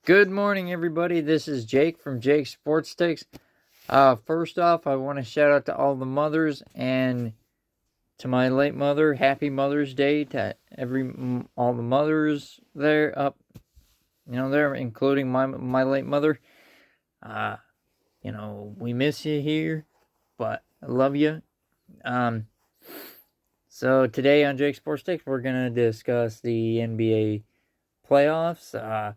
Good morning, everybody. This is Jake from Jake's Sports Takes. First off, I want to shout out to all the mothers and to my late mother. Happy Mother's Day to all the mothers there there, including my late mother. Uh, we miss you here, but I love you. Um, so today on Jake's Sports Takes, we're gonna discuss the NBA playoffs.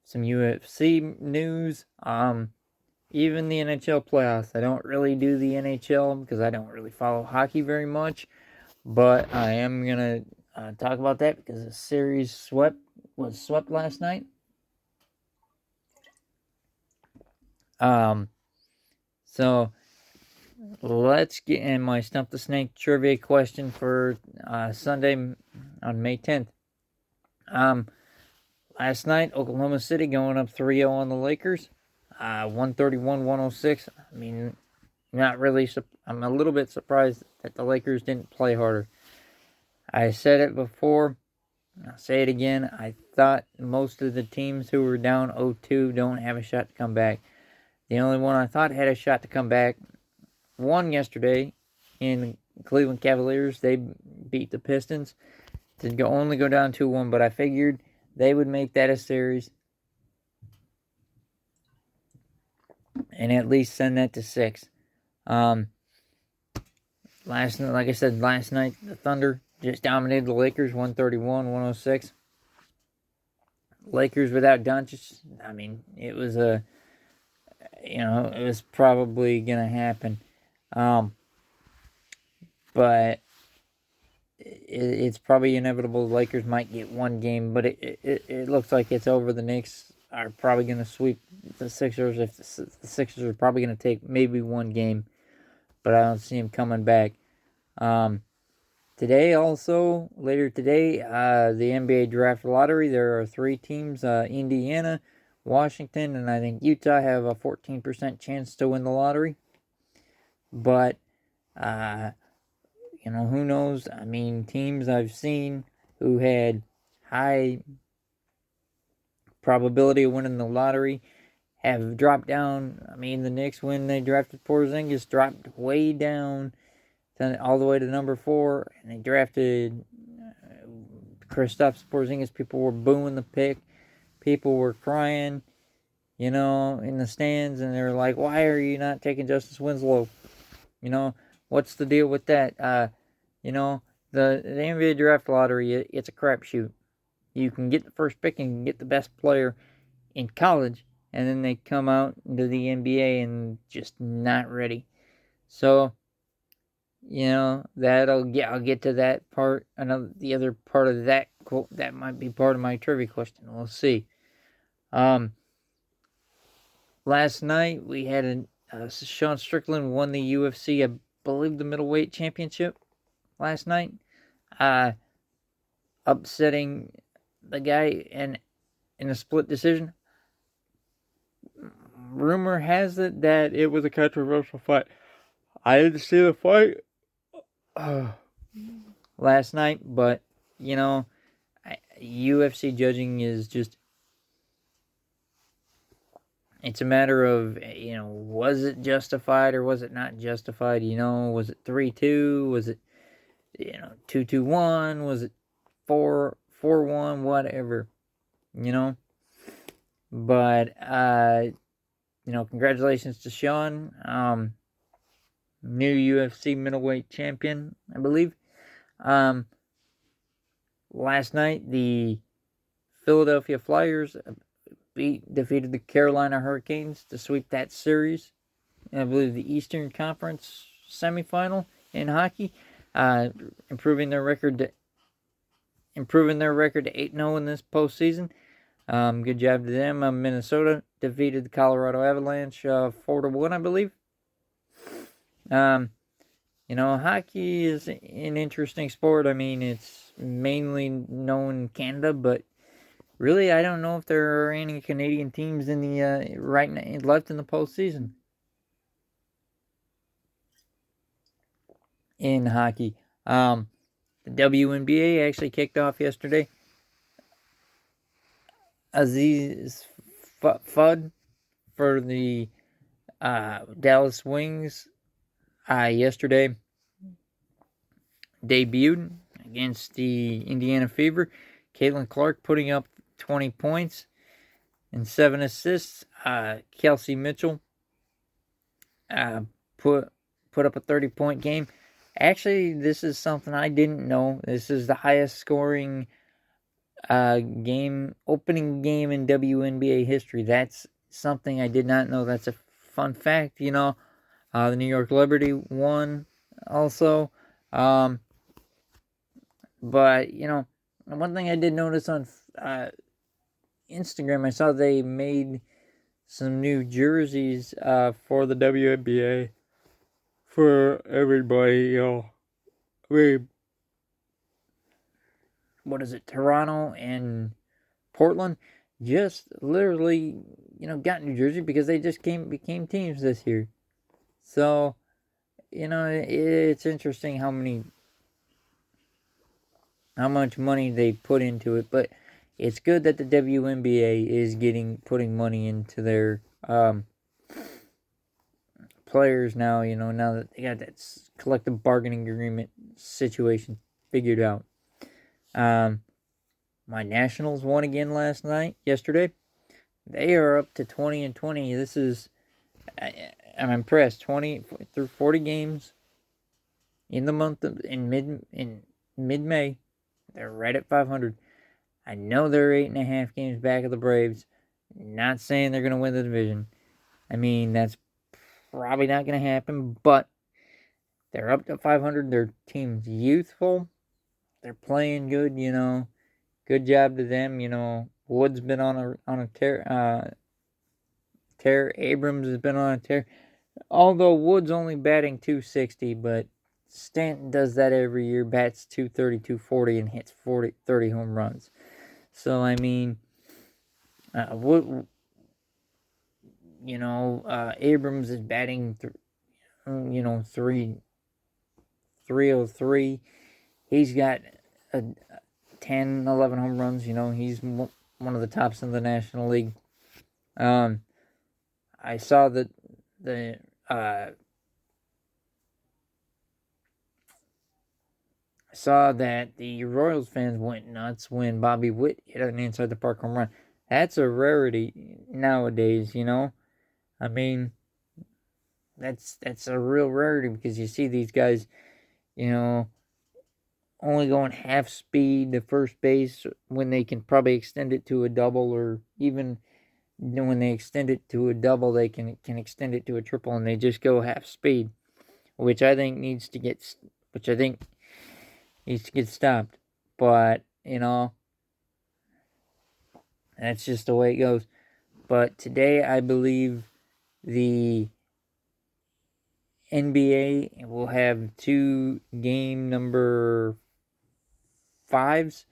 Some UFC news. Even the NHL playoffs. I don't really do the NHL because I don't really follow hockey very much, but I am gonna talk about that because the series was swept last night. Um, so let's get in my Stump the Snake trivia question for Sunday on May 10th. Last night, Oklahoma City going up 3-0 on the Lakers. 131-106. I mean, not really. I'm a little bit surprised that the Lakers didn't play harder. I said it before. I'll say it again. I thought most of the teams who were down 0-2 don't have a shot to come back. The only one I thought had a shot to come back won yesterday in Cleveland Cavaliers. They beat the Pistons to only go down 2-1, but I figured they would make that a series and at least send that to 6. Last night, like I said, last night the Thunder just dominated the Lakers 131-106. Lakers without Doncic, I mean, it was it was probably gonna happen. But it's probably inevitable the Lakers might get one game, but it looks like it's over. The Knicks are probably going to sweep the Sixers. If the Sixers are probably going to take maybe one game, but I don't see them coming back. Today also, later today, the NBA draft lottery, there are 3 teams, Indiana, Washington, and I think Utah have a 14% chance to win the lottery. But, who knows? I mean, teams I've seen who had high probability of winning the lottery have dropped down. I mean, the Knicks, when they drafted Porzingis, dropped way down all the way to number 4, and they drafted Kristaps Porzingis. People were booing the pick. People were crying, in the stands, and they were like, "Why are you not taking Justice Winslow? What's the deal with that?" The NBA draft lottery, it's a crapshoot. You can get the first pick and get the best player in college, and then they come out into the NBA and just not ready. So, I'll get to that part. The other part of that quote that might be part of my trivia question. We'll see. Last night we had Sean Strickland won the UFC, I believe, the middleweight championship last night, upsetting the guy in a split decision. Rumor has it that it was a controversial fight. I didn't see the fight last night, but UFC judging is just, it's a matter of, was it justified or was it not justified? Was it 3-2? Was it 2-2-1? Was it 4-1? Whatever, But congratulations to Sean, new UFC middleweight champion, I believe. Last night the Philadelphia Flyers defeated the Carolina Hurricanes to sweep that series. I believe the Eastern Conference semifinal in hockey, improving their record to 8-0 in this postseason. Good job to them. Minnesota defeated the Colorado Avalanche 4-1, I believe. Hockey is an interesting sport. I mean, it's mainly known in Canada, but really, I don't know if there are any Canadian teams in the left in the postseason in hockey. The WNBA actually kicked off yesterday. Aziz FUD for the Dallas Wings yesterday debuted against the Indiana Fever. Caitlin Clark putting up 20 points and 7 assists. Kelsey Mitchell put up a 30-point game. Actually, this is something I didn't know. This is the highest scoring opening game in WNBA history. That's something I did not know. That's a fun fact, The New York Liberty won also. But, one thing I did notice on Instagram, I saw they made some new jerseys for the WNBA for everybody, what is it, Toronto and Portland just literally, got New Jersey because they just became teams this year. So, it's interesting how much money they put into it, but it's good that the WNBA is putting money into their players now, now that they got that collective bargaining agreement situation figured out. My Nationals won again yesterday. They are up to 20-20. This is, I'm impressed. 20 through 40 games in the month in mid-May. They're right at 500. I know they're 8.5 games back of the Braves. Not saying they're going to win the division. I mean, that's probably not going to happen, but they're up to 500. Their team's youthful. They're playing good, Good job to them, Wood's been on a tear. Abrams has been on a tear. Although Wood's only batting .260, but Stanton does that every year. Bats .230, .240, and hits 30 home runs. So I mean, Wood, Abrams is batting, 303. He's got 10, 11 home runs. He's one of the tops in the National League. I saw that the Royals fans went nuts when Bobby Witt hit an inside the park home run. That's a rarity nowadays, I mean, that's a real rarity because you see these guys, only going half speed to first base when they can probably extend it to a double, or even when they extend it to a double, they can extend it to a triple, and they just go half speed, which I think needs to get stopped. But that's just the way it goes. But today, I believe the NBA will have 2 game number 5s.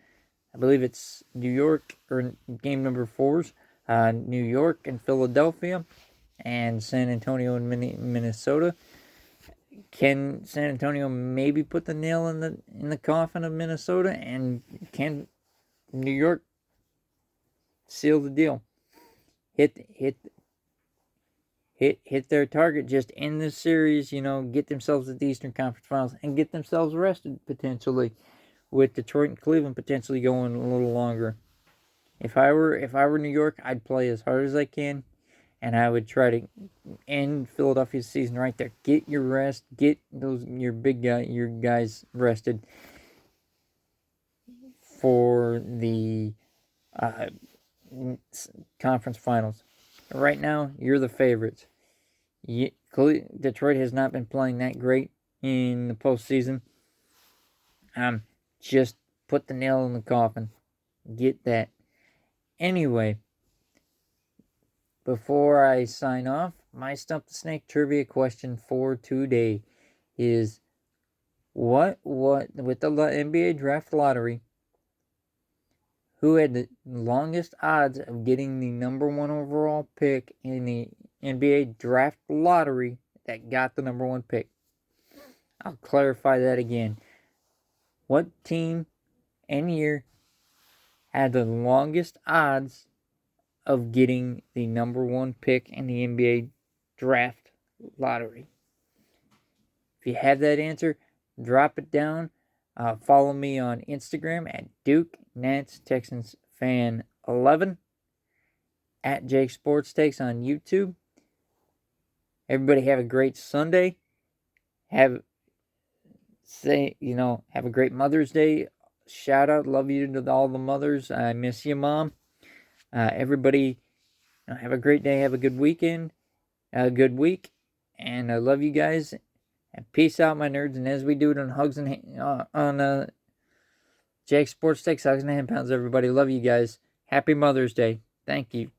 I believe it's New York, or game number 4s. New York and Philadelphia, and San Antonio and Minnesota. Can San Antonio maybe put the nail in the coffin of Minnesota, and can New York seal the deal? Hit their target, just end this series, get themselves to the Eastern Conference Finals and get themselves rested potentially, with Detroit and Cleveland potentially going a little longer. If I were New York, I'd play as hard as I can, and I would try to end Philadelphia's season right there. Get your rest, get your guys rested for the conference finals. Right now, you're the favorites. Detroit has not been playing that great in the postseason. Just put the nail in the coffin. Get that. Anyway, before I sign off, my Stump the Snake trivia question for today is, what with the NBA draft lottery, who had the longest odds of getting the number 1 overall pick in the NBA draft lottery that got the number 1 pick? I'll clarify that again. What team and year had the longest odds of getting the number 1 pick in the NBA draft lottery? If you have that answer, drop it down. Follow me on Instagram at Duke Nats Texans Fan 11, at Jake Sports Takes on YouTube. Everybody have a great Sunday. Have a great Mother's Day. Shout out, love you to all the mothers. I miss you, Mom. Everybody, have a great day. Have a good weekend, a good week, and I love you guys. And peace out, my nerds. And as we do it on Hugs and on Jake Sports Takes, Hugs and Hand Pounds, everybody, love you guys. Happy Mother's Day. Thank you.